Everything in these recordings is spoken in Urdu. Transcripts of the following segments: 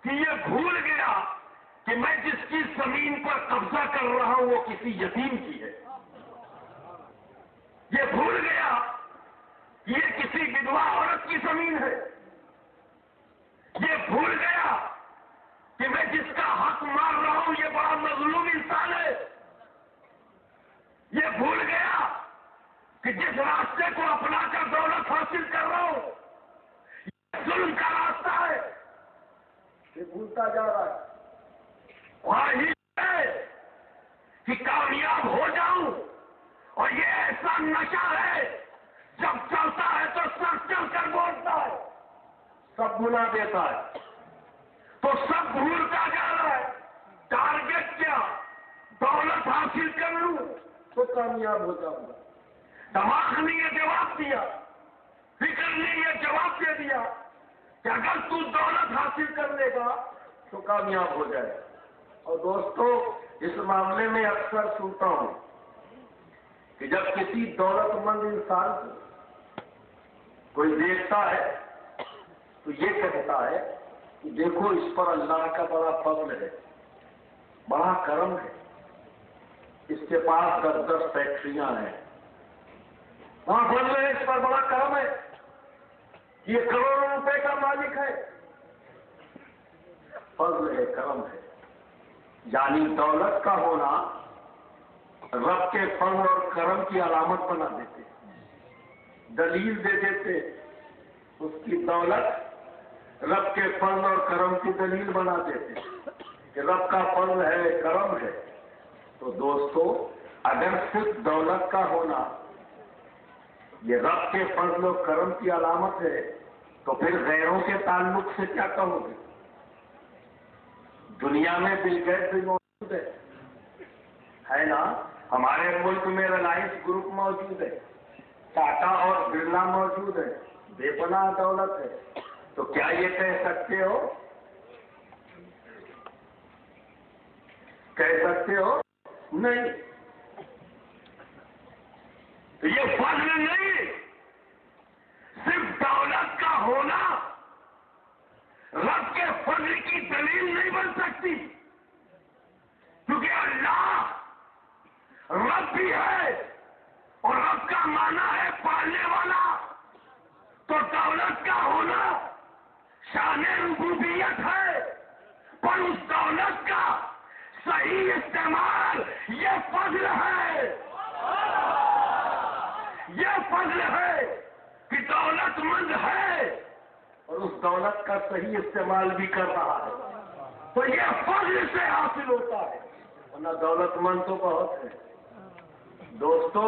کہ یہ بھول گیا کہ میں جس کی زمین پر قبضہ کر رہا ہوں وہ کسی یتیم کی ہے. یہ بھول گیا کہ یہ کسی بدوا عورت کی زمین ہے. یہ بھول گیا کہ میں جس کا حق مار رہا ہوں یہ بڑا مظلوم انسان ہے. یہ بھول گیا کہ جس راستے کو اپنا کر دولت حاصل کر رہا ہوں یہ ظلم کا راستہ ہے. یہ بھولتا جا رہا ہے. خواہش ہے کہ کامیاب ہو جاؤں اور یہ ایسا نشہ ہے جب چلتا ہے تو سر چل کر بولتا ہے, سب بلا دیتا ہے, تو سب بھولتا جا رہا ہے. ٹارگیٹ کیا؟ دولت حاصل کر لوں تو کامیاب ہو جاؤں گا. دماغ نے یہ جواب دیا, فکر نے یہ جواب دے دیا کہ اگر تو دولت حاصل کر لے گا تو کامیاب ہو جائے. اور دوستو اس معاملے میں اکثر سنتا ہوں کہ جب کسی دولت مند انسان کو کوئی دیکھتا ہے تو یہ کہتا ہے کہ دیکھو اس پر اللہ کا بڑا فضل ہے, بڑا کرم ہے, اس کے پاس 10 فیکٹریاں ہیں, وہاں فضل ہے, اس پر بڑا کرم ہے, یہ کروڑوں روپے کا مالک ہے. فضل ہے, کرم ہے. یعنی دولت کا ہونا رب کے فضل اور کرم کی علامت بنا دیتے, دلیل دے دیتے. اس کی دولت رب کے فضل اور کرم کی دلیل بنا دیتے کہ رب کا فضل ہے, کرم ہے. تو دوستو اگر صرف دولت کا ہونا یہ رب کے فضل و کرم کی علامت ہے تو پھر غیروں کے تعلق سے کیا کہو گے؟ دنیا میں بل گیٹس بھی موجود ہے نا, ہمارے ملک میں ریلائنس گروپ موجود ہے, ٹاٹا اور برلا موجود ہے, بے پناہ دولت ہے. تو کیا یہ کہہ سکتے ہو نہیں. تو یہ فضل نہیں, صرف دولت کا ہونا رب کے فضل کی دلیل نہیں بن سکتی, کیونکہ اللہ رب بھی ہے اور رب کا معنی ہے پالنے والا. تو دولت کا ہونا شان ربوبیت ہے, پر اس دولت کا صحیح استعمال یہ فضل ہے. یہ فضل ہے کہ دولت مند ہے اور اس دولت کا صحیح استعمال بھی کر رہا ہے, تو یہ فضل سے حاصل ہوتا ہے. ورنہ دولت مند تو بہت ہے. دوستو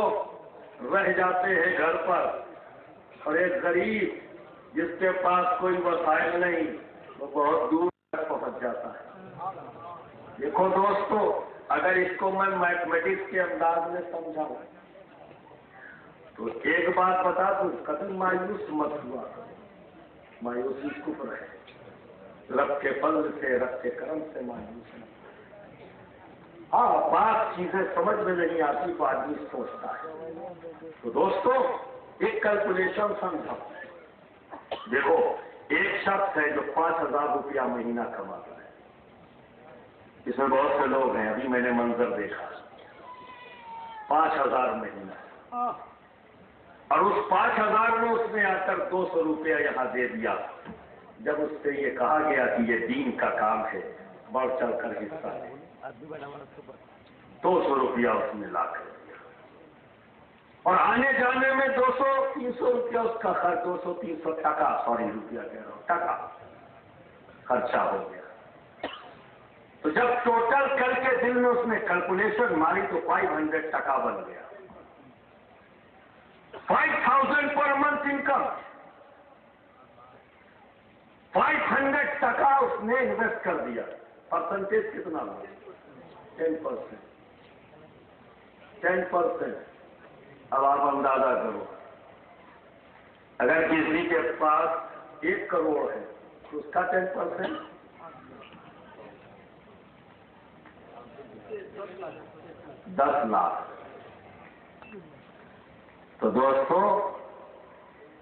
رہ جاتے ہیں گھر پر اور ایک غریب جس کے پاس کوئی وسائل نہیں وہ بہت دور تک پہنچ جاتا ہے. دیکھو دوستو اگر اس کو میں میتھمیٹکس کے انداز میں سمجھاؤں تو ایک بات بتا دوں, کبھی مایوس مت ہوا. مایوسی کفر ہے. رب کے فضل سے رب کے کرم سے مایوس ہے. ہاں بات چیزیں سمجھ میں نہیں آتی تو آدمی سوچتا ہے. تو دوستو ایک کیلکولیشن سمجھا. دیکھو ایک شخص ہے جو 5,000 روپیہ مہینہ کماتا ہے. اس میں بہت سے لوگ ہیں, ابھی میں نے منظر دیکھا, 5,000 مہینہ, اور اس 5,000 میں اس نے آ کر 200 روپیہ یہاں دے دیا. جب اس سے یہ کہا گیا کہ یہ دین کا کام ہے بڑھ چڑھ کر حصہ لے, 200 روپیہ اس نے لا کر دیا, اور آنے جانے میں 200-300 روپیہ اس کا خرچ, 200-300 ٹکا, سوری روپیہ کہہ رہا ہوں, ٹکا خرچہ ہو گیا. تو جب ٹوٹل کر کے دل میں اس نے کیلکولیشن ماری تو 500 ٹکا بن گیا. 5,000 پر منتھ انکم, 500 ٹکا اس نے انویسٹ کر دیا. پرسنٹیج کتنا ہوا؟ 10%. 10%. اب آپ اندازہ کرو, اگر کسی کے پاس 1 کروڑ ہے تو اس کا 10% 10 لاکھ. تو دوستو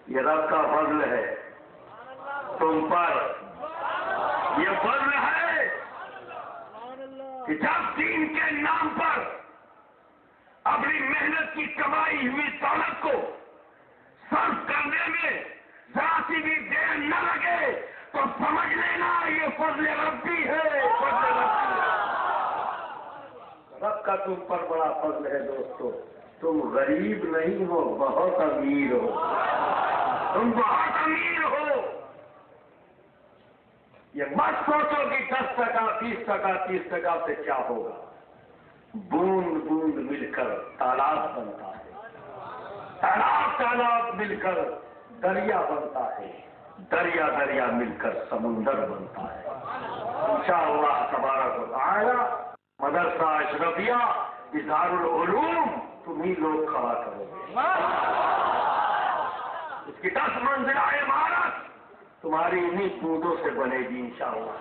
یہ رب کا فضل ہے تم پر, یہ فضل ہے کہ جب دین کے نام پر اپنی محنت کی کمائی ہوئی دولت کو صرف کرنے میں ذرا سی بھی دیر نہ لگے تو سمجھ لینا یہ فضل ربی ہے، فضل ربی ہے۔ رب کا تم پر بڑا فضل ہے دوستو، تم غریب نہیں ہو، بہت امیر ہو، تم بہت امیر ہو۔ یہ مت سوچو کہ 10%، 20%، 30% سے کیا ہوگا۔ بوند بوند مل کر تالاب بنتا ہے، تالاب مل کر دریا بنتا ہے، دریا مل کر سمندر بنتا ہے۔ انشاءاللہ تبارک و تعالی مدرسہ اشرفیہ اظہار العلوم تمہیں لوگ کھڑا کرو گے۔ اس کی 10 منزلہ عمارت تمہاری انہی بوندوں سے بنے گی انشاءاللہ،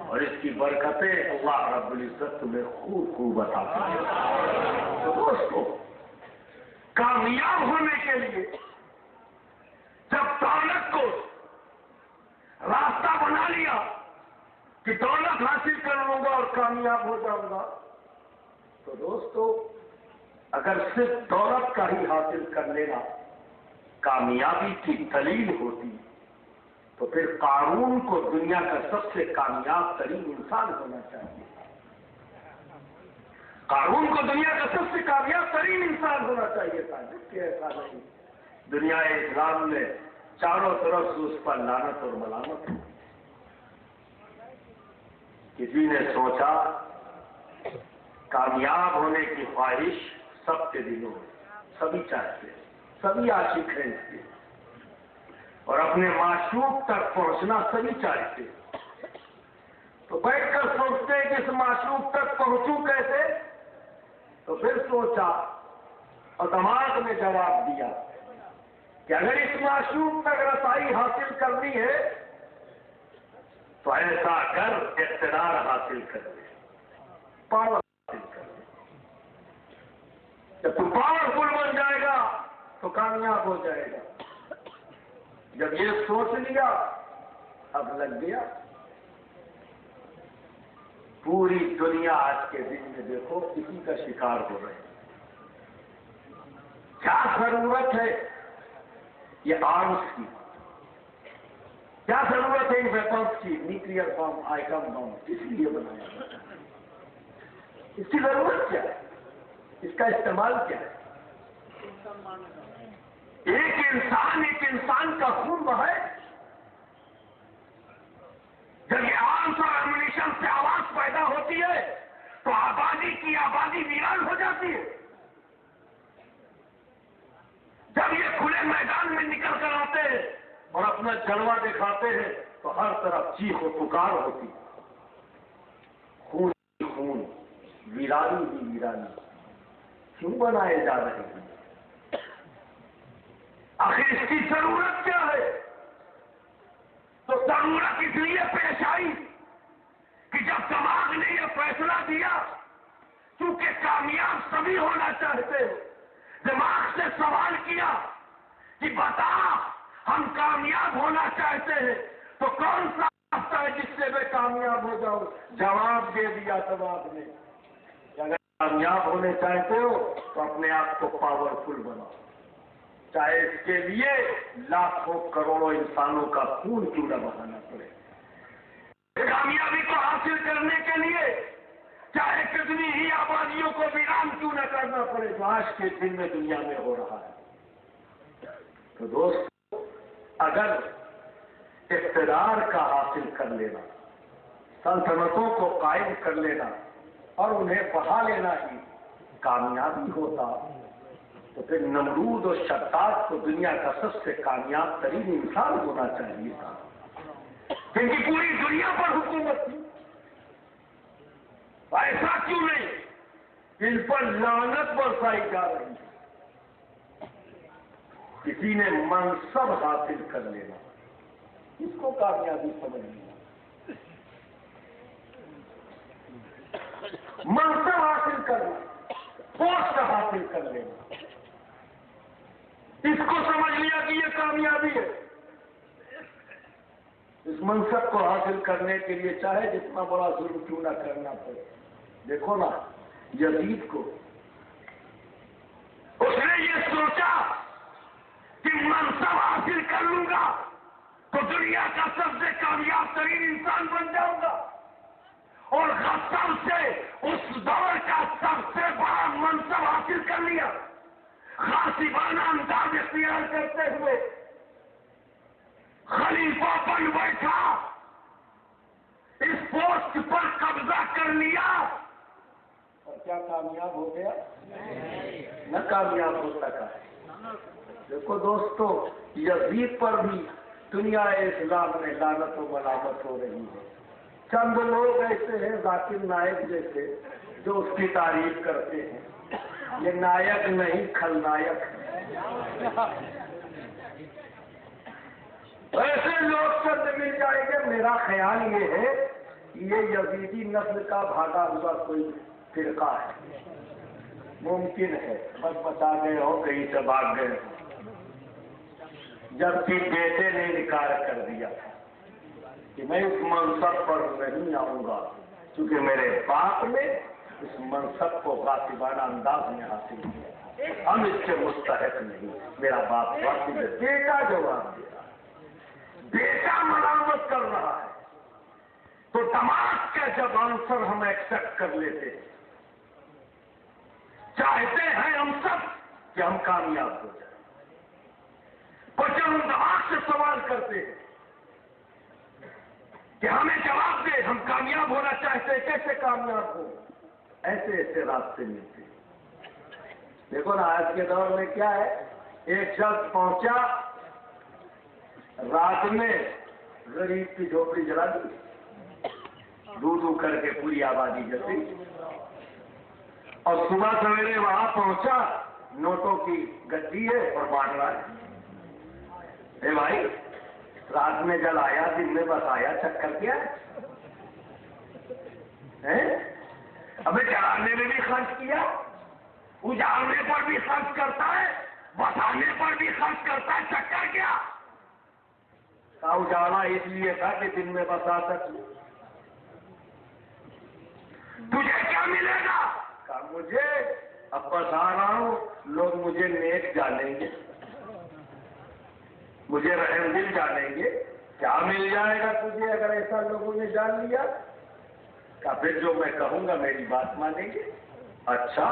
اور اس کی برکتیں اللہ رب العزت تمہیں خوب عطا کرے گا۔ تو دوستو، کامیاب ہونے کے لیے جب دولت کو راستہ بنا لیا کہ دولت حاصل کر لوں گا اور کامیاب ہو جاؤں گا، تو دوستو اگر صرف دولت کا ہی حاصل کر لینا کامیابی کی دلیل ہوتی تو پھر قارون کو دنیا کا سب سے کامیاب ترین انسان ہونا چاہیے۔ قارون کو دنیا کا سب سے کامیاب ترین انسان ہونا چاہیے تھا، جبکہ ایسا نہیں۔ دنیا اسلام میں چاروں طرف سے اس پر لعنت اور ملامت ہے۔ کسی نے سوچا کامیاب ہونے کی خواہش سب کے دلوں میں، سبھی چاہتے ہیں، سبھی عاشق ہیں اس کے، اور اپنے معشوق تک پہنچنا سبھی چاہتے ہیں۔ تو بیٹھ کر سوچتے ہیں کہ اس معشوق تک پہنچوں کیسے؟ تو پھر سوچا اور دماغ میں جواب دیا کہ اگر اس معشوق تک رسائی حاصل کرنی ہے تو ایسا کر اقتدار حاصل کر لے، پاور حاصل کر لے۔ جب تو پاورفل بن جائے گا تو کامیاب ہو جائے گا۔ جب یہ سوچ لیا، اب لگ گیا۔ پوری دنیا آج کے دن میں دیکھو کسی کا شکار ہو رہے ہیں۔ کیا ضرورت ہے یہ آرمز کی؟ کیا ضرورت ہے ان ویپنس کی؟ نیوکلیئر بم، آئٹم بم کس لیے بنایا جاتا ہے؟ اس کی ضرورت کیا ہے؟ اس کا استعمال کیا ہے؟ ایک انسان کا خون بہے، جب یہ آرمز اور ایمونیشن سے آواز پیدا ہوتی ہے تو آبادی کی آبادی ویران ہو جاتی ہے۔ جب یہ کھلے میدان میں نکل کر آتے ہیں اور اپنا جلوہ دکھاتے ہیں تو ہر طرف چیخ و پکار ہوتی، خون ہی خون، ویرانی ہی ویرانی۔ کیوں بنائے جا رہے ہیں؟ آخر اس کی ضرورت کیا ہے؟ تو ضرورت اس لیے پیش آئی کہ جب دماغ نے یہ فیصلہ دیا، کیونکہ کامیاب سبھی ہونا چاہتے ہیں، دماغ سے سوال کیا کہ بتا ہم کامیاب ہونا چاہتے ہیں تو کون سا راستہ ہے جس سے میں کامیاب ہو جاؤں؟ جواب دے دیا دماغ نے کہ اگر کامیاب ہونے چاہتے ہو تو اپنے آپ کو پاورفل بناؤ، چاہے اس کے لیے لاکھوں کروڑوں انسانوں کا خون کیوں نہ بہانا پڑے۔ کامیابی کو حاصل کرنے کے لیے چاہے کتنی ہی آبادیوں کو ویران کیوں نہ کرنا پڑے، جو آج کے دن میں دنیا میں ہو رہا ہے۔ تو دوست، اگر اقتدار کا حاصل کر لینا، سلطنتوں کو قائم کر لینا اور انہیں بڑھا لینا ہی کامیابی ہوتا تو پھر نمرود اور شداد کو دنیا کا سب سے کامیاب ترین انسان ہونا چاہیے تھا، جن کی پوری دنیا پر حکومت تھی۔ ایسا کیوں نہیں؟ ان پر لعنت برسائی جا رہی ہے۔ کسی نے منصب حاصل کر لینا، اس کو کامیابی سمجھ لینا۔ منصب حاصل کرنا، پوسٹ حاصل کر لینا، اس کو سمجھ لیا کہ یہ کامیابی ہے۔ اس منصب کو حاصل کرنے کے لیے چاہے جتنا بڑا ظلم کیوں نہ کرنا پڑے. دیکھو نا یزید کو، اس نے یہ سوچا کہ منصب حاصل کر لوں گا تو دنیا کا سب سے کامیاب ترین انسان بن جاؤں گا، اور غصب سے اس دور کا سب سے بڑا منصب حاصل کر لیا. غاصبانہ انداز اختیار کرتے ہوئے خلیفہ بن بیٹھا، اس پوسٹ پر قبضہ کر لیا، اور کیا کامیاب ہو گیا؟ نہ کامیاب ہو سکا. دیکھو دوستو، یزید پر بھی دنیا اسلام میں لعنت و ملامت ہو رہی ہے. چند لوگ ایسے ہیں ذاکر نائک جیسے جو اس کی تعریف کرتے ہیں. یہ نائک نہیں کھلنائک ہے. ایسے لوگ چند مل جائیں گے. میرا خیال یہ ہے کہ یہ یزیدی نسل کا بھاگا ہوا کوئی فرقہ ہے. ممکن ہے بس بتا گئے ہو، کہیں سے بھاگ گئے ہو. جبکہ بیٹے نے انکار کر دیا کہ میں اس منصب پر نہیں آؤں گا، کیونکہ میرے باپ نے اس منصب کو غاصبانہ انداز میں حاصل کیا، ہم اس کے مستحق نہیں. میرا باپ غاصب ہے. بیٹا جواب دیا، بیٹا ملامت کر رہا ہے تو دماغ کا جب آنسر ہم ایکسپٹ کر لیتے ہیں، چاہتے ہیں ہم سب کہ ہم کامیاب ہو جائیں، اور جب ہم دماغ سے سوال کرتے ہیں کہ ہمیں جواب دے، ہم کامیاب ہونا چاہتے ہیں، کیسے کامیاب ہو، ایسے ایسے راستے ملتے ہیں. دیکھو نا آج کے دور میں کیا ہے، ایک شخص پہنچا، رات میں غریب کی جھوپڑی جلا دی، دو کر کے پوری آبادی جلتی، اور صبح سویرے وہاں پہنچا، نوٹوں کی گدی ہے اور بانٹ رہا ہے. اے بھائی، رات میں جل آیا، دن میں بس آیا، چکر کیا ہے؟ ابھی جلانے میں بھی خرچ کیا، اجاڑنے پر بھی خرچ کرتا ہے، بسانے پر بھی خرچ کرتا ہے، چکر کیا؟ اجاڑا اس لیے تھا کہ دن میں بسا سکوں. تجھے کیا ملے گا؟ کہا مجھے اب بسا رہا ہوں، لوگ مجھے نیک جانیں گے، مجھے رحم دل جانیں گے. کیا مل جائے گا تجھے اگر ایسا لوگوں نے جان لیا؟ کہ پھر جو میں کہوں گا میری بات مانیں گے. اچھا،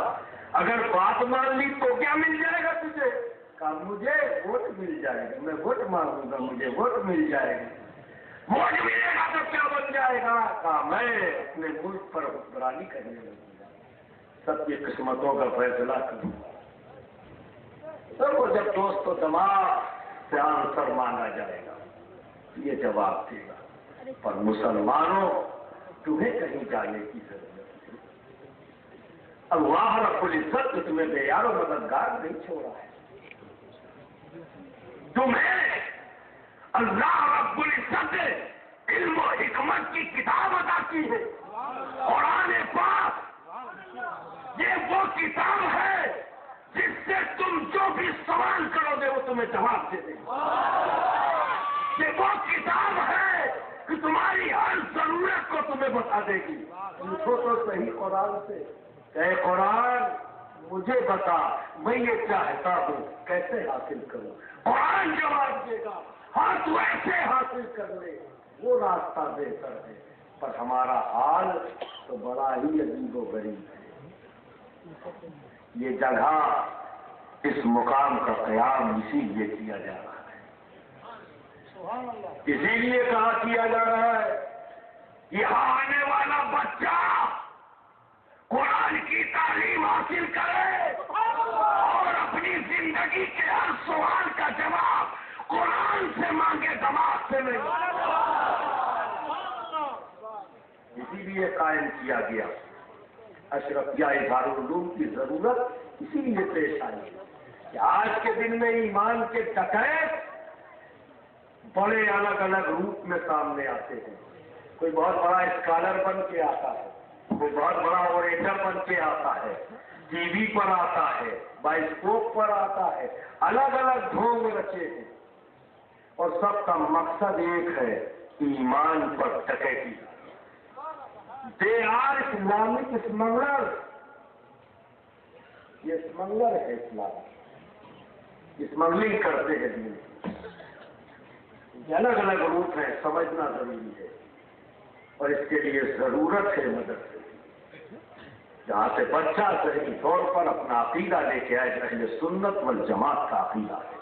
اگر بات مان لی تو کیا مل جائے گا تجھے؟ کہا مجھے ووٹ مل جائے گا، میں ووٹ مانگوں گا، مجھے ووٹ مل جائے گا. ووٹ ملے گا تو کیا بن جائے گا؟ کہا میں اپنے ملک پر حکمرانی کرنے لگوں گا، سب کی قسمتوں کا فیصلہ کروں گا. سب کو جب دوست و دماغ سے آنسر مانگا جائے گا یہ جواب دے گا. پر مسلمانوں، تمہیں کہیں جانے کی ضرورت نہیں. اللہ رب العزت نے تمہیں بے یار و مددگار نہیں چھوڑا ہے. تمہیں اللہ رب العزت نے علم و حکمت کی کتاب عطا کی ہے. قرآن پاک یہ وہ کتاب ہے جس سے تم جو بھی سوال کرو گے وہ تمہیں جواب دے دے گا. یہ وہ کتاب ہے کہ تمہاری ہر ضرورت کو تمہیں بتا دے گی. پوچھو تو صحیح قرآن سے، اے قرآن مجھے بتا، میں یہ چاہتا ہوں کیسے حاصل کروں. قرآن جواب دے گا، ہاں تو ایسے حاصل کر لے، وہ راستہ بہتر ہے. پر ہمارا حال تو بڑا ہی عجیب و غریب ہے. یہ جگہ، اس مقام کا قیام اسی لیے کیا جا رہا ہے. اسی لیے کہا کیا جا رہا ہے یہاں آنے والا بچہ قرآن کی تعلیم حاصل کرے اور اپنی زندگی کے ہر سوال کا جواب قرآن سے مانگے، دماغ سے نہیں. اسی لیے قائم کیا گیا. اشرفیہ اظہار العلوم کی ضرورت اسی لیے پیش آئی کہ آج کے دن میں ایمان کے ڈکیت بڑے الگ الگ روپ میں سامنے آتے ہیں. کوئی بہت بڑا اسکالر بن کے آتا ہے، کوئی بہت بڑا اوریٹر بن کے آتا ہے، ٹی وی پر آتا ہے، بائسکوپ پر آتا ہے، الگ الگ ڈھونگ رچے ہیں. اور سب کا مقصد ایک ہے، ایمان پر ڈکیتی۔ دے آر اسلامک اسمگلر، یہ اسمگلر ہے اسلام، اسمگلنگ کرتے ہیں دین۔ یہ الگ الگ روپ ہیں، سمجھنا ضروری ہے، اور اس کے لیے ضرورت ہے مدد سے۔ جہاں سے بچہ صحیح طور پر اپنا عقیدہ لے کے آئے، اہل سنت والجماعت کا عقیدہ ہے،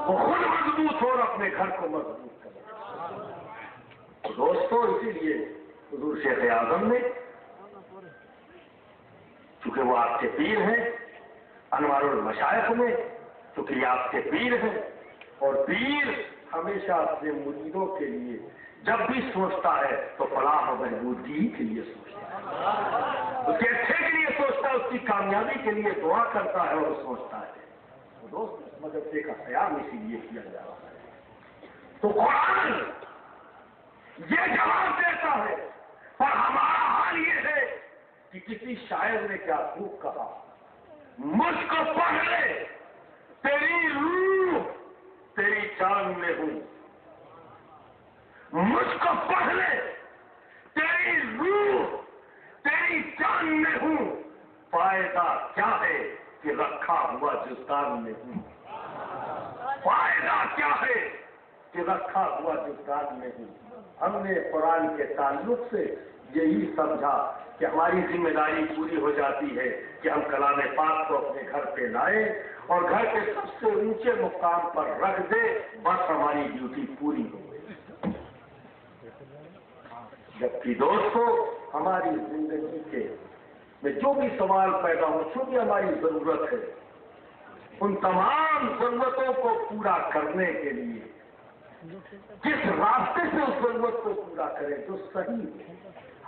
وہ خود مضبوط ہو اور اپنے گھر کو مضبوط کرے۔ تو دوستو، اسی لیے حضور شیخ اعظم نے، چونکہ وہ آپ کے پیر ہیں، انوار المشائخ میں چونکہ یہ آپ کے پیر ہیں، اور پیر ہمیشہ اپنے مریدوں کے لیے جب بھی سوچتا ہے تو فلاح و بہبودی کے لیے سوچتا ہے، اس کے اچھے کے لیے سوچتا ہے، اس کی کامیابی کے لیے دعا کرتا ہے اور سوچتا ہے۔ تو دوست، اس مدرسے کا قیام اسی لیے کیا جا رہا ہے۔ تو قرآن یہ جواب دیتا ہے، پر ہمارا حال یہ ہے کہ کسی شاعر نے کیا خوب کہا، مجھ کو پڑھ لے، تیری روح تیری جان میں ہوں، مجھ کو پڑھ لے، تیری روح تیری جان میں ہوں، فائدہ کیا ہے کہ رکھا ہوا جزدان میں ہوں، فائدہ کیا ہے کہ رکھا ہوا جزدان میں ہوں۔ ہم نے قرآن کے تعلق سے یہی سمجھا کہ ہماری ذمہ داری پوری ہو جاتی ہے کہ ہم کلام پاک کو اپنے گھر پہ لائیں اور گھر کے سب سے اونچے مقام پر رکھ دے، بس ہماری ڈیوٹی پوری ہو گئی۔ جبکہ دوستو، ہماری زندگی کے میں جو بھی سوال پیدا ہو، جو بھی ہماری ضرورت ہے، ان تمام ضرورتوں کو پورا کرنے کے لیے جس راستے سے اس ضرورت کو پورا کرے جو صحیح ہو،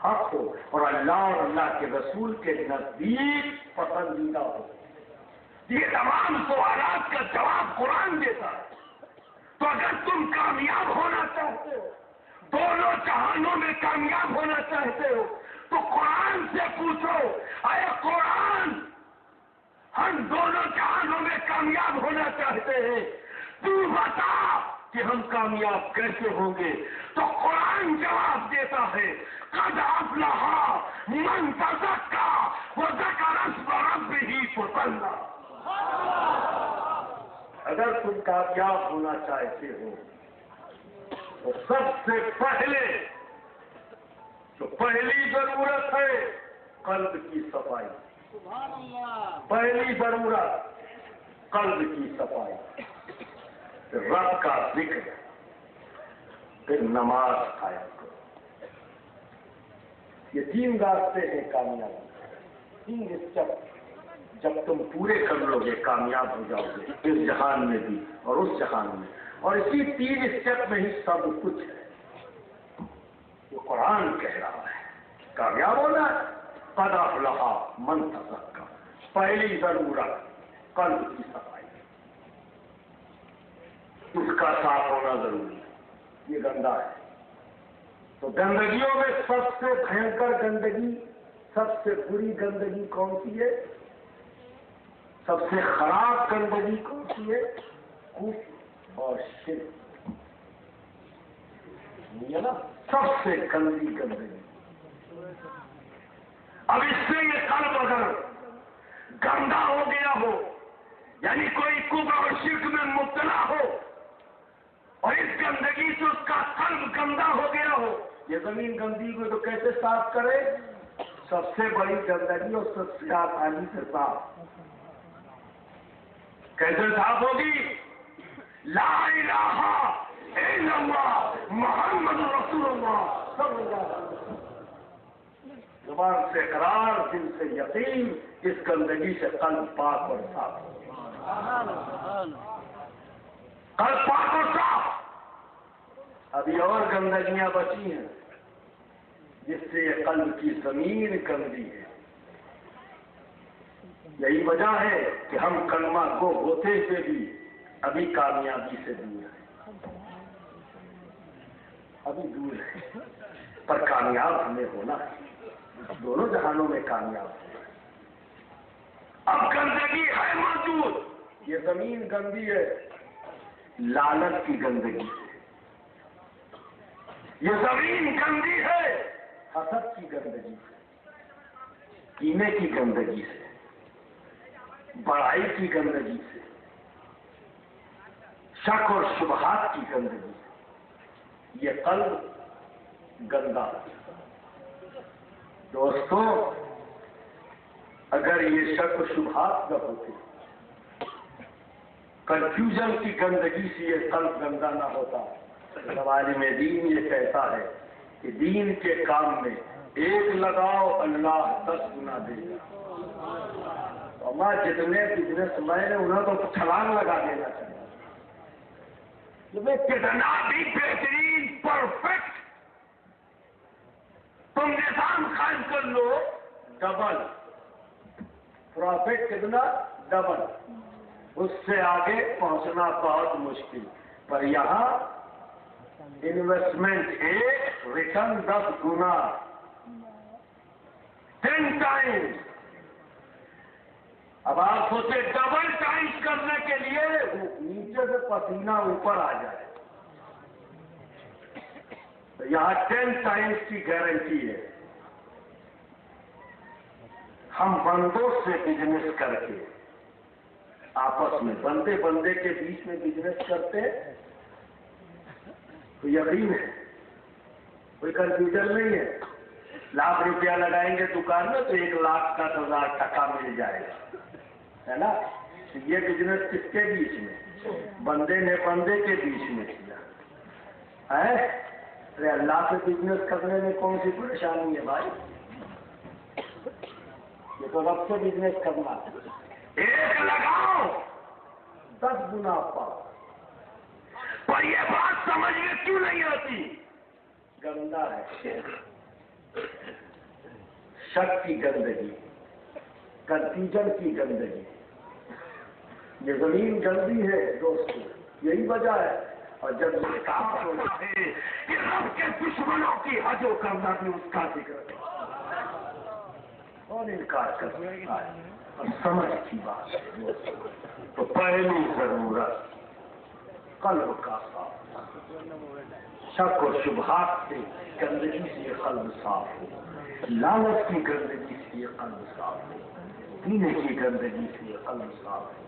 حق ہو، اور اللہ اور اللہ کے رسول کے نزدیک پسندیدہ ہو، یہ تمام سوالات کا جواب قرآن دیتا ہے۔ تو اگر تم کامیاب ہونا چاہتے ہو، دونوں جہانوں میں کامیاب ہونا چاہتے ہو، تو قرآن سے پوچھو، اے قرآن، ہم دونوں جہانوں میں کامیاب ہونا چاہتے ہیں، تو بتا کہ ہم کامیاب کیسے ہوں گے؟ تو قرآن جواب دیتا ہے، قد افلح من تزکا وذکر اسم ربہ فصلی۔ اگر تم کامیاب ہونا چاہتے ہو تو سب سے پہلے جو پہلی ضرورت ہے قلب کی صفائی، پہلی ضرورت قلب کی صفائی، رب کا ذکر، پھر نماز قائم کرو۔ یہ تین راستے ہیں کامیابی، تین اسٹیپ جب تم پورے کر لو گے کامیاب ہو جاؤ گے، اس جہان میں بھی اور اس جہان میں، اور اسی تین اسٹیپ میں ہی سب کچھ ہے۔ جو قرآن کہہ رہا ہے کامیاب ہونا ہے، قد افلح من تزکا، پہلی ضرورت قلب کی صفائی، اس کا صاف ہونا ضروری ہے، یہ گندا ہے۔ تو گندگیوں میں سب سے بھینکر گندگی، سب سے بری گندگی کون سی ہے؟ سب سے خراب گندگی کون سی ہے؟ کفر اور شرک، یہ نا سب سے گندی گندگی۔ اب اس سے یہ قلب اگر گندا ہو گیا ہو، یعنی کوئی کفر اور شرک میں مبتلا ہو، اور اس گندگی سے اس کا قلب گندا ہو گیا ہو، یہ زمین گندی کو تو کیسے صاف کرے؟ سب سے بڑی گندگی اور سب سے آسانی سے صاف کیسے صاف ہوگی؟ لا الہ الا اللہ محمد رسول اللہ صلی اللہ علیہ وسلم، زبان سے اقرار، دل سے یقین، اس گندگی سے قلب پاک اور صاف ہو، قلب پاک اور صاف۔ ابھی اور گندگیاں بچی ہیں جس سے یہ قلب کی زمین گندی ہے۔ یہی وجہ ہے کہ ہم کلمہ گو ہوتے ہوئے بھی ابھی کامیابی سے دور ہیں، ابھی دور ہیں، پر کامیاب ہمیں ہونا ہے، دونوں جہانوں میں کامیاب ہونا ہے۔ اب گندگی ہے موجود، یہ زمین گندی ہے، لالچ کی گندگی سے، یہ زمین گندی ہے حسد کی گندگی سے، کینے کی گندگی سے، بڑائی کی گندگی سے، شک اور شبہات کی گندگی سے، یہ قلب گندا ہے۔ دوستوں، اگر یہ شک و شبہات نہ ہوتے، کنفیوژن کی گندگی سے یہ قلب گندا نہ ہوتا، عالم دین یہ کہتا ہے کہ دین کے کام میں ایک لگاؤ اللہ 10 گنا دے گا۔ ہمارے جتنے بزنس مین ہیں انہیں تو چھلانگ لگا دینا چاہیے۔ کتنا بھی بہترین پرفیکٹ تم نظام قائم کر لو، ڈبل پروفٹ کتنا؟ ڈبل، اس سے آگے پہنچنا بہت مشکل۔ پر یہاں انویسٹمنٹ 1، ریٹرن 10 گنا، 10 ٹائمز۔ اب آپ سوچے ڈبل ٹائمز کرنے کے لیے نیچے سے پسینہ اوپر آ جائے، تو یہاں 10 ٹائمز کی گارنٹی ہے۔ ہم بندوں سے بزنس کر کے آپس میں بندے کے بیچ میں بزنس کرتے، تو یقین ہے کوئی کنفیوژن نہیں ہے۔ 1,00,000 روپیہ لگائیں گے دکان میں تو 1,10,000 ٹکا مل جائے گا، ہے نا؟ یہ بزنس کس کے بیچ میں؟ بندے نے بندے کے بیچ میں کیا ہے۔ ارے اللہ سے بزنس کرنے میں کون سی پریشانی ہے بھائی؟ یہ تو رب سے بزنس کرنا ہے۔ 1 لگاؤ 10 گنا پاؤ۔ پر یہ بات سمجھ میں کیوں نہیں آتی؟ گندا ہے، شک کی گندگی، کنفیوژن کی گندگی، یہ زمین گندی ہے دوستو، یہی وجہ ہے۔ اور جب یہ کام ہوتا ہے کہ رب کے دشمنوں کی حج کرنا بھی اس کا ذکر ہے، اور انکار کرنا ہے اور سمجھ کی بات ہے۔ تو پہلی ضرورت قلب کا صاف، شک و شبہات سے گندگی سے یہ قلب صاف ہو، لالچ کی گندگی سے یہ قلب صاف ہو، پینے کی گندگی سے یہ قلب صاف ہو،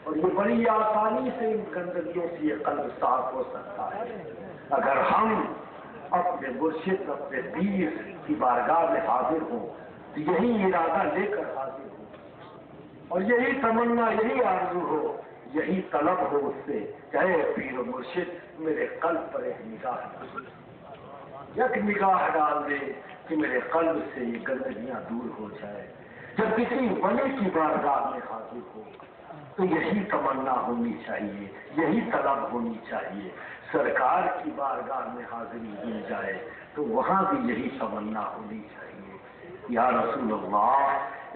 اور یہ بڑی آسانی سے ان گندگیوں سے یہ قلب صاف ہو سکتا ہے اگر ہم اپنے مرشد اپنے پیر کی بارگاہ میں حاضر ہوں، تو یہی ارادہ لے کر حاضر ہوں اور یہی تمنا، یہی آرزو ہو، یہی طلب ہو اس سے، چاہے پیر و مرشد میرے قلب پر ایک نگاہ ڈال دے کہ میرے قلب سے یہ گندگیاں دور ہو جائے۔ جب کسی ولی کی بارگاہ میں حاضر ہو تو یہی تمنا ہونی چاہیے، یہی طلب ہونی چاہیے۔ سرکار کی بارگاہ میں حاضری مل جائے تو وہاں بھی یہی تمنا ہونی چاہیے، یا رسول اللہ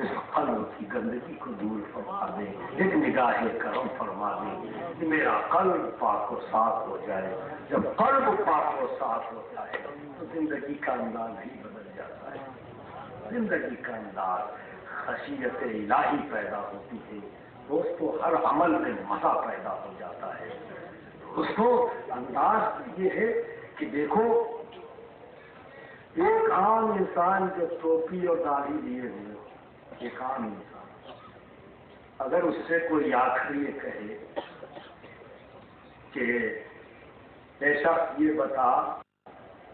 اس قلب کی گندگی کو دور فرما دے، ایک نگاہ کرم فرما دے کہ میرا قلب پاک و صاف ہو جائے۔ جب قلب پاک و صاف ہوتا ہے تو زندگی کا انداز ہی بدل جاتا ہے، زندگی کا انداز، خشیت الہی پیدا ہوتی ہے دوستو، ہر عمل میں مزہ پیدا ہو جاتا ہے دوستو۔ انداز یہ ہے کہ دیکھو ایک عام انسان جو ٹوپی اور داڑھی لیے ہوئے، ایک عام انسان اگر اس سے کوئی آخر یہ کہے کہ ایسا یہ بتا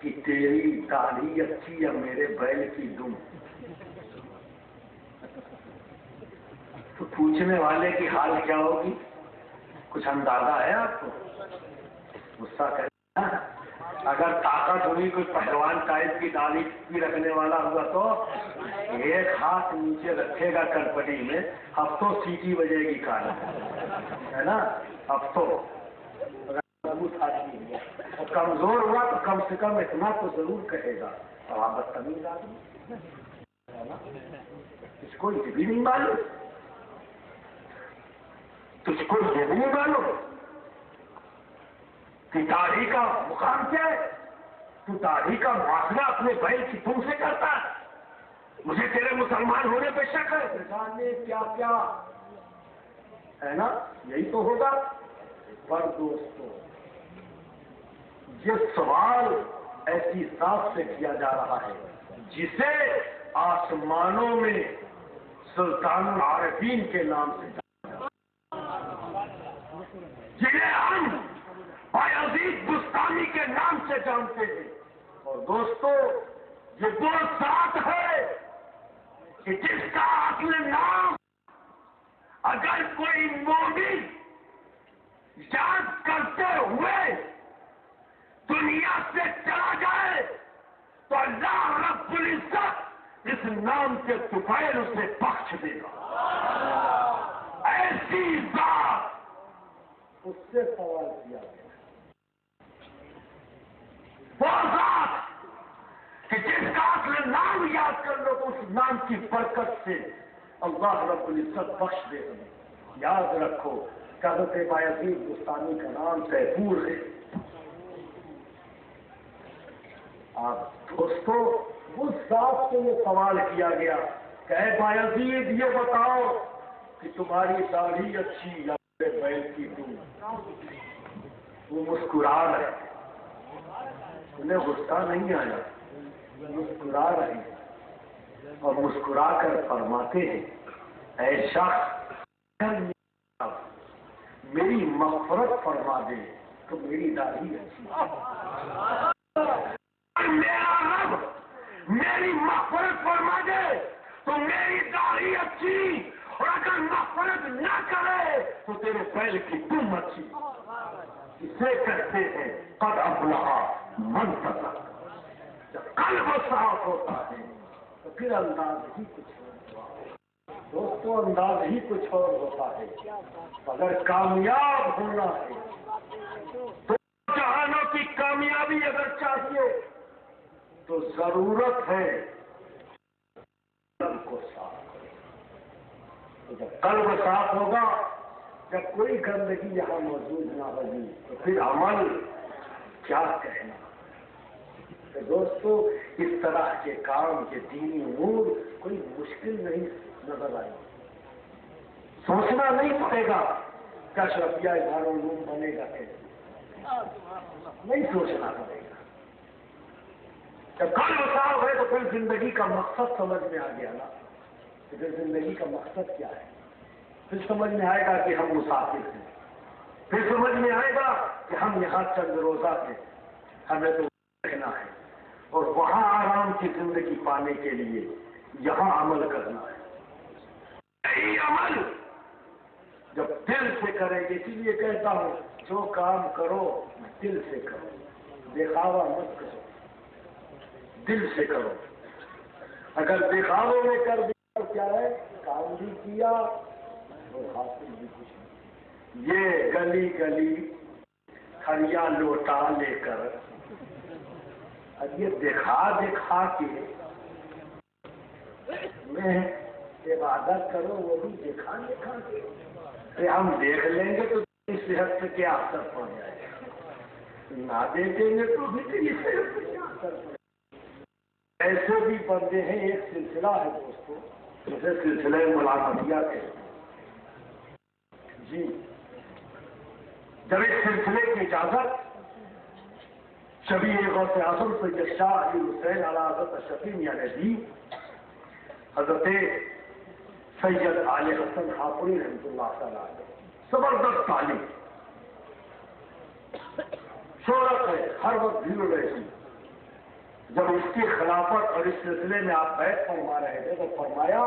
کہ تیری داڑھی اچھی یا میرے بیل کی دم، تو پوچھنے والے کی حال کیا ہوگی؟ کچھ اندازہ ہے آپ کو؟ غصہ کرنا۔ اگر طاقت ہوئی کوئی پہلوان ٹائپ کی داڑھی بھی رکھنے والا ہوا تو ایک ہاتھ نیچے رکھے گا کرپٹی میں، ہفتوں سیٹی بجے گی کانا، ہے نا؟ ہفتوں اور کمزور ہوا تو کم سے کم اتنا تو ضرور کہے گا، اور آپ بدتمیز آدمی، اس کو یہ بھی نہیں معلوم، تجھ کو یہ بھی نہیں معلوم کہ داڑھی کا مقام کیا ہے؟ تو داڑھی کا موازنہ اپنے بیل کی دم سے کرتا ہے؟ مجھے تیرے مسلمان ہونے پہ شک ہے، کیا کیا ہے نا؟ یہی تو ہوگا پر دوستو یہ سوال ایسی ذات سے کیا جا رہا ہے جسے آسمانوں میں سلطان العارفین کے نام سے جنہیں ہم بایزید بستانی کے نام سے جانتے ہیں. اور دوستو یہ وہ ذات ہے کہ جس کا اصل نام اگر کوئی مومن یاد کرتے ہوئے دنیا سے چلا جائے تو اللہ رب العزت اس نام کے طفیل اسے بخش دے گا. ایسی ذات اس سے سوال کیا گیا. وہ ذات کہ جس کا اصل نام یاد کر لو تو اس نام کی برکت سے اللہ رب العزت بخش دے گا. یاد رکھو حضرت بایزید بستانی کا نام تیمور ہے. آپ دوستو اس ذات سے یہ سوال کیا گیا کہ اے بایزید یہ بتاؤ کہ تمہاری داڑھی اچھی یا میرے بیل کی دوں. وہ مسکرا رہے, انہیں غصہ نہیں آیا, مسکرا رہے اور مسکرا کر فرماتے ہیں اے شخص میری مغفرت فرما دے تو میری داڑھی اچھی. میرا رب میری مغفرت فرما دے تو میری داڑھی اچھی, اور اگر مغفرت نہ کرے تو تیرے پیر کی دم اچھی. اسے کہتے ہیں قد افلح من تزکا. جب قلب صاف ہوتا ہے تو پھر انداز ہی کچھ دوستوں انداز ہی کچھ اور ہوتا ہے. اگر کامیاب ہونا ہے تو جہانوں کی کامیابی اگر چاہیے تو ضرورت ہے قلب کو صاف کرو. تو جب قلب صاف ہوگا, جب کوئی گندگی یہاں موجود نہ ہوگی تو پھر عمل کیا کہنا. تو دوستو اس طرح کے کام کے دینی امور کوئی مشکل نہیں نظر آئی. سوچنا نہیں پڑے گا کہ اشرفیہ دارالعلوم بنے گا کیسے, نہیں سوچنا پڑے گا. جب قلب صاف ہے تو پھر زندگی کا مقصد سمجھ میں آ گیا نا. تو پھر زندگی کا مقصد کیا ہے, پھر سمجھ میں آئے گا کہ ہم مسافر ہیں, پھر سمجھ میں آئے گا کہ ہم یہاں چند روزہ ہیں, ہمیں تو رہنا ہے اور وہاں آرام کی زندگی پانے کے لیے یہاں عمل کرنا ہے. یہی عمل جب دل سے کریں گے, اسی لیے کہتا ہوں جو کام کرو دل سے کرو, دکھاوا مت کرو, دل سے کرو. اگر دکھاوے میں کر دیا تو کیا ہے, کام بھی کیا اور حاصل بھی کچھ نہیں. یہ گلی گلی کھڑیا لوٹا لے کر اب یہ دکھا کے میں عبادت کرو, وہ بھی دکھا کے ہم دیکھ لیں گے تو تیری صحت پہ کیا اثر پڑ جائے گا, نہ دیکھیں گے تو بھی تیری صحت پہ کیا اثر پڑے گا. ایسے بھی بندے ہیں, ایک سلسلہ ہے دوستوں جیسے سلسلہ ملامتیہ کے جی. جب اس سلسلے کی اجازت شبیہ غوث اعظم سید شاہ علی حسین علی حضرت اشرفی میاں نے دی, حضرت سید علی حسن خاپوری رحمۃ اللہ تعالیٰ علیہ, زبردست تعلیم, شہرت ہے, ہر وقت بھیڑ رہتی. جب اس کی خلافت اور اس سلسلے میں آپ بیعت فرما رہے تھے تو فرمایا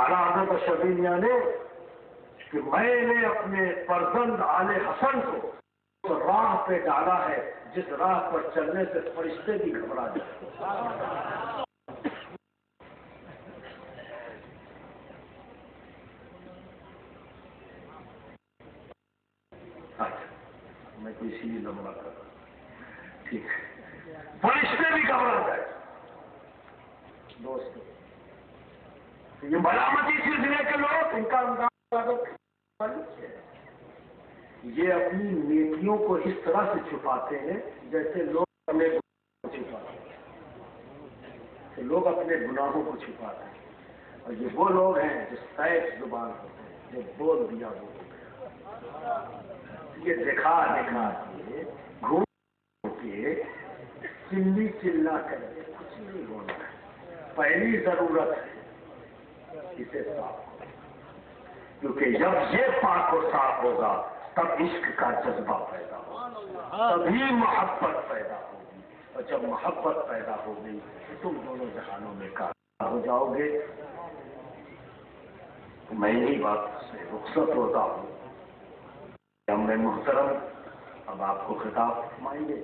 اعلیٰ حضرت اشرفی میاں نے کہ میں نے اپنے فرزند آل حسن کو اس راہ پہ ڈالا ہے جس راہ پر چلنے سے فرشتے بھی گھبرا جاتے. میں کوئی اسی لمبا کر رہا ہوں, ٹھیک ہے, فرشتے بھی گھبرا جائے. دوستو یہ ملامتی سلسلے کے لوگ ان کا انداز یہ اپنی نیکیوں کو اس طرح سے چھپاتے ہیں جیسے لوگ اپنے چھپاتے ہیں, لوگ اپنے گناہوں کو چھپاتے ہیں. اور یہ وہ لوگ ہیں جو سیف زبان ہوتے ہیں, جو بول دیا بول. یہ دکھا دکھا کے گھوم کے چلی چلا کر کچھ نہیں ہونا ہے. پہلی ضرورت ہے اسے صاف کرو، کیونکہ جب یہ پاک و صاف ہوگا تب عشق کا جذبہ پیدا ہوگا، تبھی محبت پیدا ہوگی، اور جب محبت پیدا ہوگی تو تم دونوں جہانوں میں کامیاب ہو جاؤ گے. میں یہی بات سے رخصت ہوتا ہوں. ہم میں محترم اب آپ کو خطاب فرمائیں گے،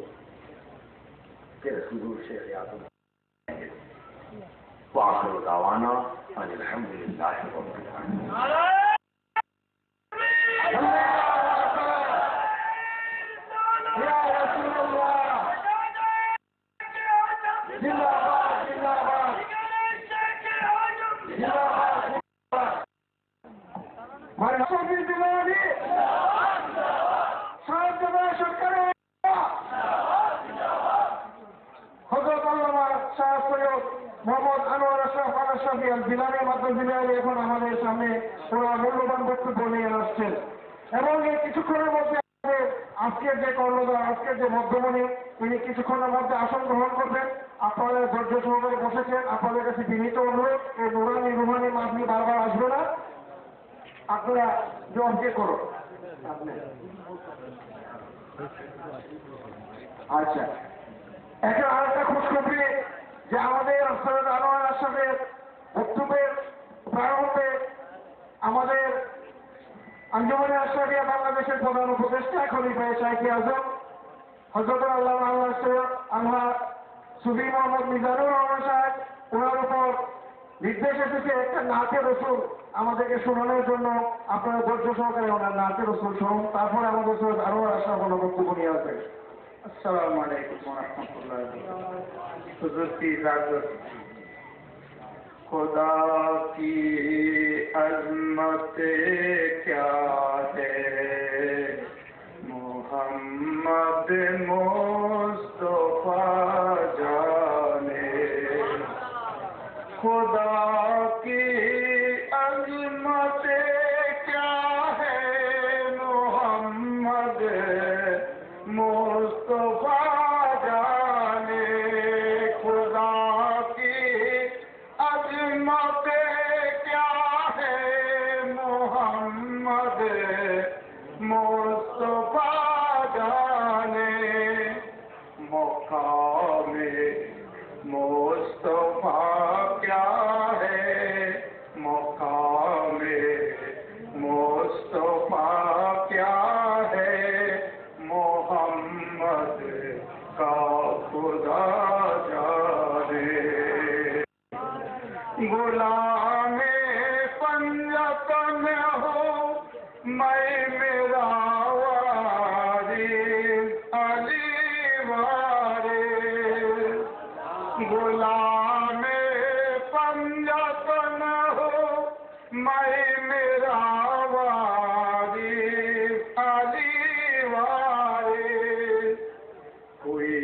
پھر حضور شیخ یعقوب وآخر دعوانا ان الحمدللہ رب العالمین. মোহাম্মদ আনোয়ার আশরাফ আল-আশরাফি আল-জিলানী মাদ্রাসা এখন আমাদের সামনে ওরা মূল্যবান বক্তব্য নিয়ে আসছেন, এবং এই কিছুক্ষণের মধ্যে আজকের যে কর্ণধার, আজকের যে মধ্যমণি, তিনি কিছুক্ষণের মধ্যে আসন গ্রহণ করবেন. আপনারা ধৈর্য সহকারে বসেছেন, আপনাদের কাছে বিনীত অনুরোধ, এই নুরানি রুহানি মাহফিল বারবার আসবে না, আপনারা জবাবকে করুন. আচ্ছা, এখন আরেকটা খুশখবরি যে আমাদের সৈয়দ আনোয়ার আশরাফের বক্তব্যের প্রারম্ভে আমাদের আঞ্জুমানে আশরাফিয়া বাংলাদেশের প্রধান উপদেষ্টা খলিফা শাইখে আজম হযরত আল্লামা আল্লাহ সৈয়দ আনওয়ার সুফি মোহাম্মদ মিজানুর রহমান সাহেব, ওনার উপর নির্দেশ এসেছে একটা নাতে রসুল আমাদেরকে শোনানোর জন্য. আপনারা ধৈর্য সহকারে ওনার নাতে রসুল শুনুন, তারপরে আমাদের সৈয়দ আনোয়ার আশরাফ ওনার বক্তব্য নিয়ে আসবেন. السلام علیکم ورحمۃ اللہ وبرکاتہ. حضور کی اجازت. خدا کی عظمت کیا ہے، محمد مصطفیٰ جانے. خدا کی عظمت کیا ہے، محمد مصطفیٰ جانے. خدا کی عظمت کیا ہے، محمد مصطفیٰ جانے. مقام مصطفیٰ کیا ہے، مقام مصطفیٰ کیا ہے، محمد کا خدا جانے. غلام پنجتن ہو میں میرا وارث علی وارث. غلام پنجتن ہو میں میرا وارث علی وارث. کوئی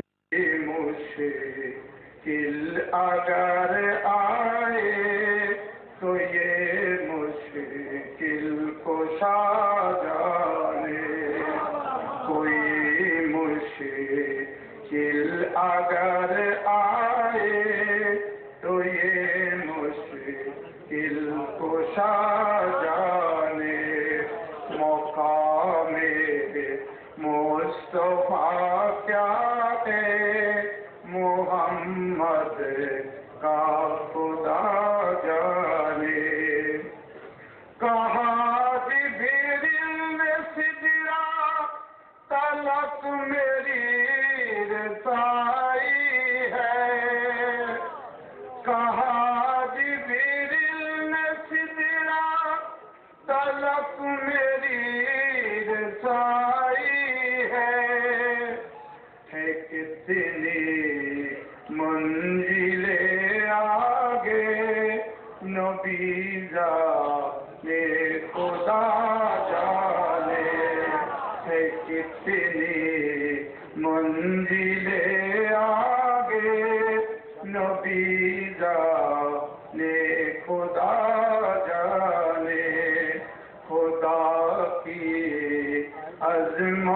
مشکل اگر آئے تو یہ مشکل کشا جانے. کوئی مشکل اگر آئے تو یہ مشکل کشا جانے. مقام مصطفیٰ کیا ہے، محمد کا خدا جانے. کہا جبریل نے سجدہ تلک میری رسائی ہے. کہا جبریل نے سجدہ تلک میری رسائی ہے. کتنی منزلیں آگے نبی ذات خدا جانے. ہے کتنی منزلیں آگے نبی ذات خدا جانے. خدا کی عظمت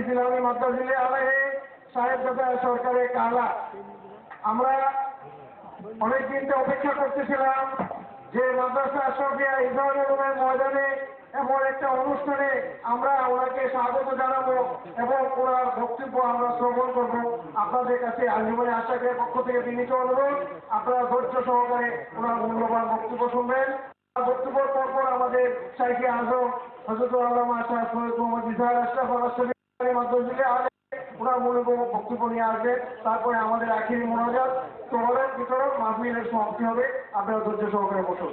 ইসলামী মাদ্রাসা আলাহে সাহেব দাদা সরকারের কালা। আমরা অনেকদিন তো অপেক্ষা করতেছিলাম যে মাদ্রাসা সরকার ইসলামের ময়দানে এমন একটা অনুষ্ঠানে আমরা ওনাকে স্বাগত জানাবো এবং ওনার বক্তব্য আমরা শ্রবণ করব। আপনাদের কাছে আঞ্জুমানে আশাকের পক্ষ থেকে বিনীত অনুরোধ, আপনারা ধৈর্য সহকারে ওনার মূল্যবান বক্তব্য শুনবেন। বক্তব্যের পরপর আমাদের শাইখে আজম হযরত আল্লামা শাহ সৈয়দ মোহাম্মদ ইসহাক আশরাফ আল-আশরাফী মাদ্রাসা আলে ওনার মূল্যবান বক্তব্য নিয়ে আসবে। তারপরে আমাদের আখিরি মোনাজাত তোহরত বিতরণ মাহফিলের সমাপ্তি হবে। আপনারা ধৈর্য সহকারে বসুন।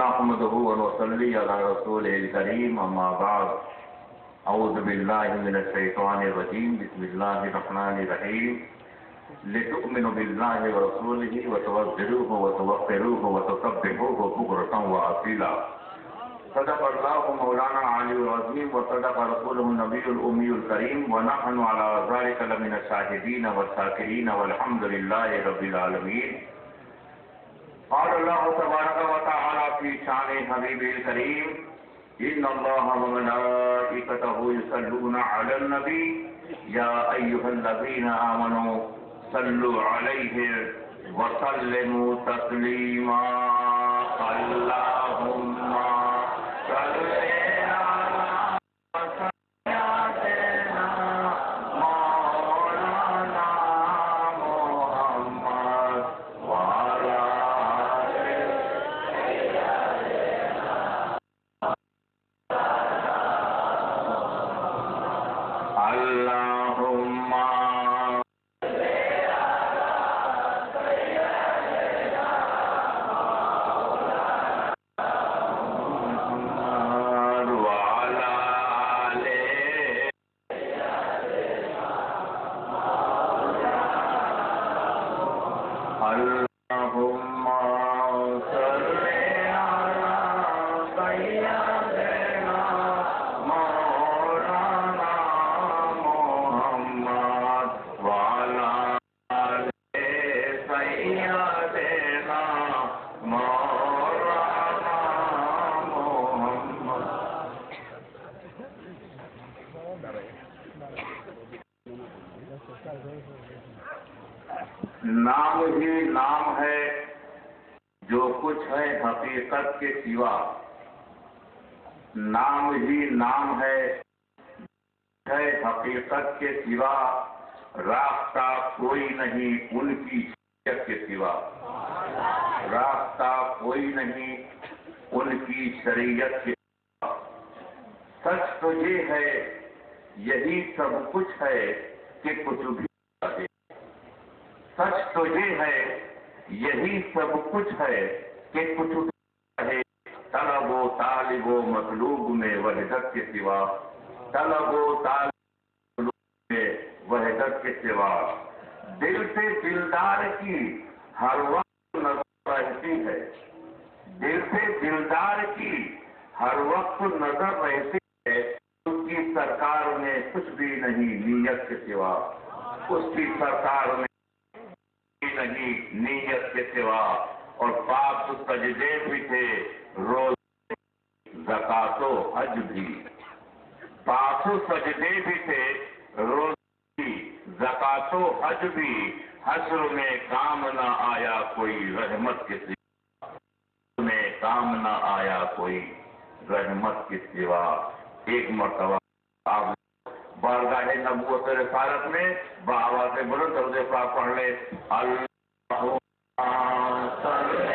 نحمده ونصلي على رسوله الكريم اما بعد اعوذ بالله من الشيطان الرجيم بسم الله الرحمن الرحيم لتؤمنوا بالله ورسوله وتوقروه وتوقروه وتسبحوه بكرة وأصيلا صدق الله مولانا العلي العظيم وصدق رسوله النبي الأمي الكريم ونحن على ذلك لمن الشاهدين والشاكرين والحمد لله رب العالمين. قال الله تبارك وتعالى في شان حبيبه الكريم إن الله وملائكته يصلون على النبي يا أيها الذين آمنوا صلوا عليه وسلموا تسليما اللهم صل نام ہی نام ہے جو کچھ ہے حقیقت کے سوا. نام ہی نام ہے حقیقت کے سوا. راستہ کوئی نہیں ان کی شریعت کے سوا. راستہ کوئی نہیں ان کی شریعت کے سوا. سچ تو یہ ہے یہی سب کچھ ہے کہ کچھ بھی ہے. سچ تو یہ ہے یہی سب کچھ ہے کہ کچھ بھی ہے. طلب و طالب و مطلوب میں وحدت کے سوا. طلب و طالب میں وحدت کے سوا. دل سے دلدار کی ہر وقت نظر رہتی ہے. دل سے دلدار کی ہر وقت نظر رہتی ہے. اس کی سرکار میں کچھ بھی نہیں نیت کے سوا. اس کی سرکار میں نہیں نیت کے سوا. اور پاک سجدے بھی تھے روز زکات و حج بھی. پاک سجدے بھی تھے روز زکات و حج بھی. حشر میں کام نہ آیا کوئی رحمت کے سوا. میں کام نہ آیا کوئی رحمت کے سوا. ایک مرتبہ آپ بارگاہ نبوت رسالت میں بآواز بلند درود پاک پڑھ لے. اللہم صلی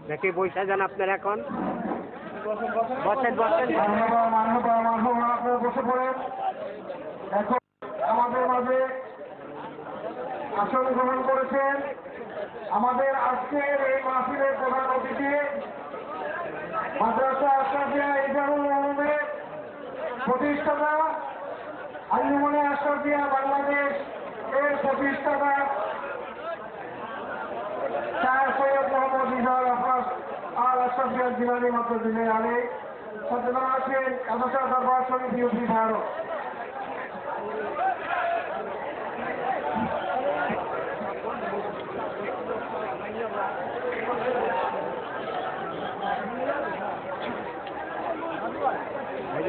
নাকি বৈশা যান আপনারা এখন বসেন বসেন আপনারা বসে পড়েন। এখন আমাদের মাঝে আসন গ্রহণ করেছেন আমাদের আজকের এই মাহফিলের প্রধান অতিথি মাদ্রাসা আশরাফিয়া ইজারুল উলুমের প্রতিষ্ঠাতা, আঞ্জুমানে আশরাফিয়া বাংলাদেশ এর প্রতিষ্ঠাতা শাহ সৈয়দ মোহাম্মদ ইজার আফাস আল আশরাফিয়া জিলানী মাদ্রাসা আলী সচেতন আছেন কাদসা দরবার শরীফ ইউপি ভারত।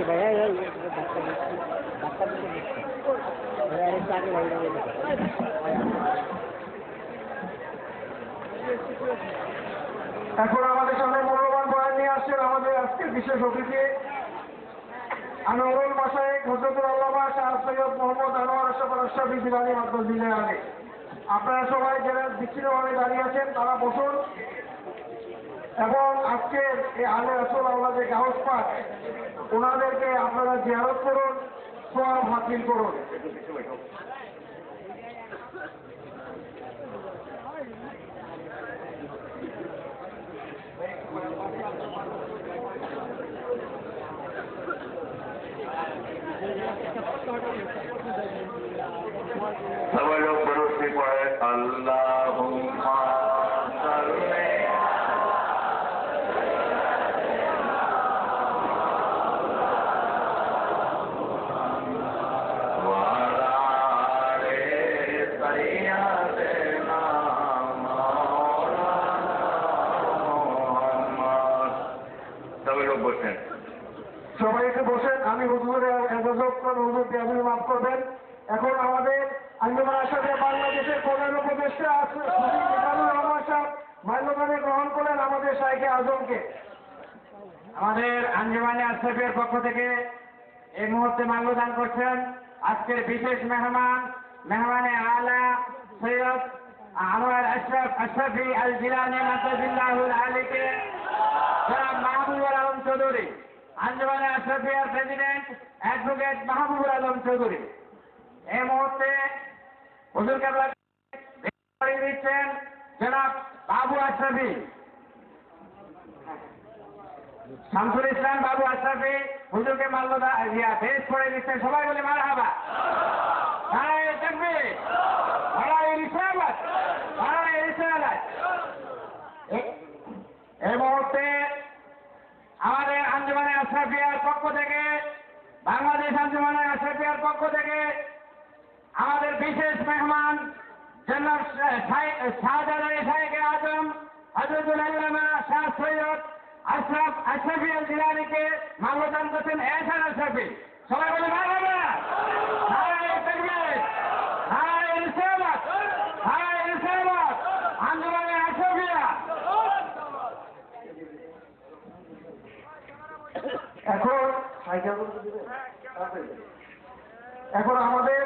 ভাইয়া এখন আমাদের সামনে মূল্যবান বয়ান নিয়ে আসছেন আমাদের আজকের বিশেষ অতিথি আনোয়ারুল মাশায়েখ হযরতুল আল্লামা শাহ সৈয়দ মোহাম্মদ আনোয়ার আশরাফি জিলানী মাদ্রাসা আলী। আপনারা সবাই যারা বিচ্ছিন্নভাবে দাঁড়িয়ে আছেন তারা বসুন এবং আজকের এই আলে রাসূল আল্লাহ যে গাউস পাক ওনাদেরকে আপনারা জিয়ারত করুন, সওয়াব হাসিল করুন। সবাই লোক বরসে পড়ে আল্লাহুম্মা সাল্লি সবাই একটু বসেন। আমি হুজুরের হুজুর আপনি মাফ করবেন। এখন আমাদের আঞ্জুমান আশরাফিয়া বাংলাদেশের প্রধান উপদেষ্টা মাল্যদানে গ্রহণ করেন আমাদের শাইখে আজমকে। আমাদের আঞ্জুমানে আশরাফিয়ার পক্ষ থেকে এই মুহূর্তে মাল্যদান করছেন আজকের বিশেষ মেহমানে আলা সৈয়দ আনোয়ার আশরাফি আল জিলানী মাদ্রাসাহুল আলীকে জনাব মাহবুবুল আলম চৌধুরী, আঞ্জুমানে আশরাফিয়ার প্রেসিডেন্ট অ্যাডভোকেট মাহবুবুল আলম চৌধুরী এই মুহূর্তে হুজুর কেবলা দিচ্ছেন জনাব বাবু আশরাফি, শামসুল ইসলাম বাবু আশরাফি হুজুরকে বেশ করে দিচ্ছেন। সবাই বলে মারহাবা, নারায়ে তাকবীর, নারায়ে রিসালাত, নারায়ে রিসালাত। এই মুহূর্তে আমাদের আঞ্জুমানে আশরাফিয়ার পক্ষ থেকে, বাংলাদেশ আঞ্জুমানে আশরাফিয়ার পক্ষ থেকে আমাদের বিশেষ মেহমান জনাব শাহজালাল শাইখে আজম হযরতুল আল্লামা শাহ সৈয়দ আশরাফি আল জিলানীকে মাল্যদান করছেন এহসান আশরাফি। সবাই বলে মারহাবা, নারায়ে তাকবীর, নারায়ে রিসালাত, নারায়ে রিসালাত, আঞ্জুমানে আশরাফিয়া। এখন আমাদের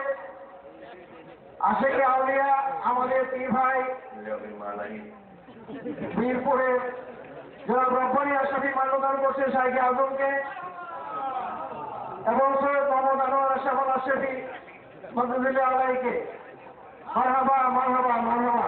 আশেকে আউলিয়া আমাদের পীর ভাই মিরপুরে জনাব রব্বানী আশরাফি মাল্যদান করছে শাইখে আজমকে এবং সৈয়দ মোহাম্মদ আনোয়ার আশরাফি মাদ্রাসা আলাইকে। মারহাবা মারহাবা মারহাবা।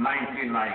99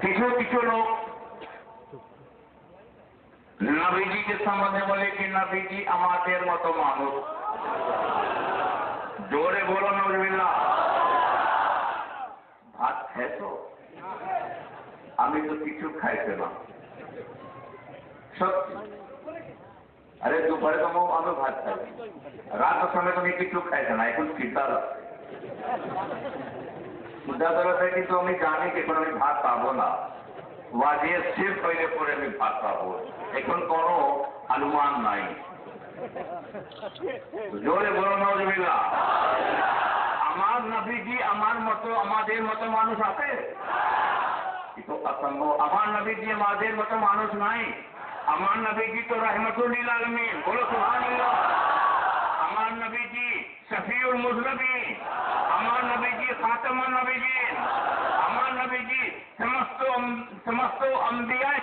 কিছু লোক নবীজিকে সম্বন্ধে বলে কি নবীজি আমাদের মতো মানুষ। জোরে বলো নজবিল্লাহ। ভাত খেয়েছো? আমি তো কিছু খাইতে না সত্যি। আরে দুপুরে তো আমি ভাত খাই, রাতের সময় তুমি কিছু খাইতে না, এখন খিদা লাগছে। কিন্তু আমি জানি যে এখন আমি ভাত পাবো না, ওয়াজিব শেষ হইলে পরে আমি ভাত পাবো, এখন কোনো অনুমান নাই। জোরে বলো নাউজুবিল্লাহ। আমার নবীজি আমার মতো, আমাদের মতো মানুষ আছে? তো অসম্ভব। আমার নবীজি আমাদের মতো মানুষ নাই। আমার নবীজি তো রহমতুল লিল আলামিন, বলো সুবহানাল্লাহ। আমার নবীজি শফিউল মুজনবিন, আমার নবীজি খাতামুন নবিয়্যিন, আমার নবীজি সমস্ত আম্বিয়া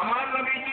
আমার নবীজি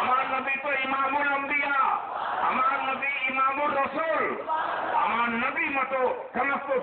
আমার নবী তো ইমামুল আম্বিয়া আমার নবী ইমামুল রসুল আমার নবী মতো সমস্ত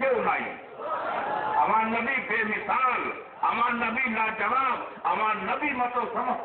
কেউ নাই আমার নবী বেমিসাল আমার নবী লাজবাব আমার নবী মতো সমস্ত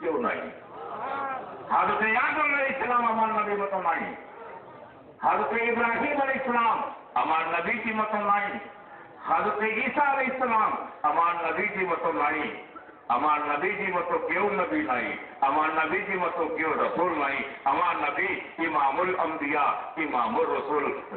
কেউ নাই হযরত আদম আলাইহিস সালাম আমার নবী মতো নাই হযরত ইব্রাহিম আলাইহিস সালাম আমার নবীজি মতো নাই হযরত ঈসা আলাইহিস সালাম আমার নবীজি মতো নাই আমার নবীজি মতো কেউ নবী নাই আমার নবীজি মতো কেউ রসুল নাই আমার নবী ইমামুল আম্বিয়া ইমামুল রসুল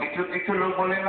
কিছু কিছু লোক বলে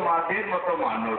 আমাদের মতো মানুষ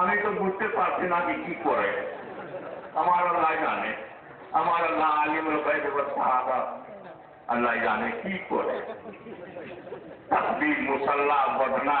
আমি তো বুঝতে পারছি না কি করে আমার আল্লাহ জানে আমার আল্লাহ আলিমুল গায়ব ওয়াস শাহাদা আল্লাহ জানে কি করে তসবিহ মুসল্লা বদনা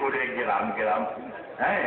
করে গ্রাম হ্যাঁ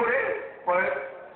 করে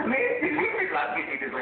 আমি চিল্লা কি দিতে তো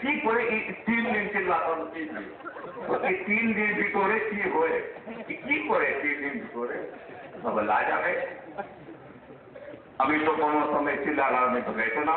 কি করে এই 3 দিন চিল্লা করো 3 দিন এই 3 দিন ভিতরে কি হয় কি করে 3 দিন ভিতরে সব লাজাবে আমি তো কোনো সময় চিল্লা লাগানো তো গেছে না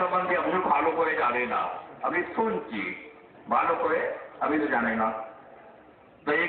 সম্বন্ধে আমি ভালো করে জানি না আমি শুনছি ভালো করে আমি তো জানি না তো এই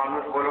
মানুষ বলো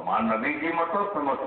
আমার নবীজি মতো সমস্ত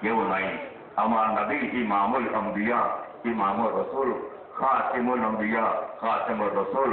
কেউ নাই আমার নবী ইমামুল আম্বিয়া ইমামুল রসুল খাতিমুল আম্বিয়া খাতিমুল রসুল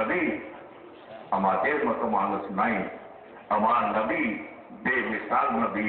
নবী আমাদের মতো মানুষ নাই আমার নবী বেমিসাল নবী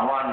আমার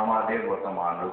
আমাদের মতো মানুষ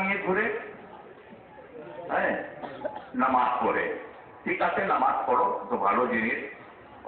নিয়ে ঘুরে হ্যাঁ নামাজ পড়ে ঠিক আছে নামাজ পড়ো তো ভালো জিনিস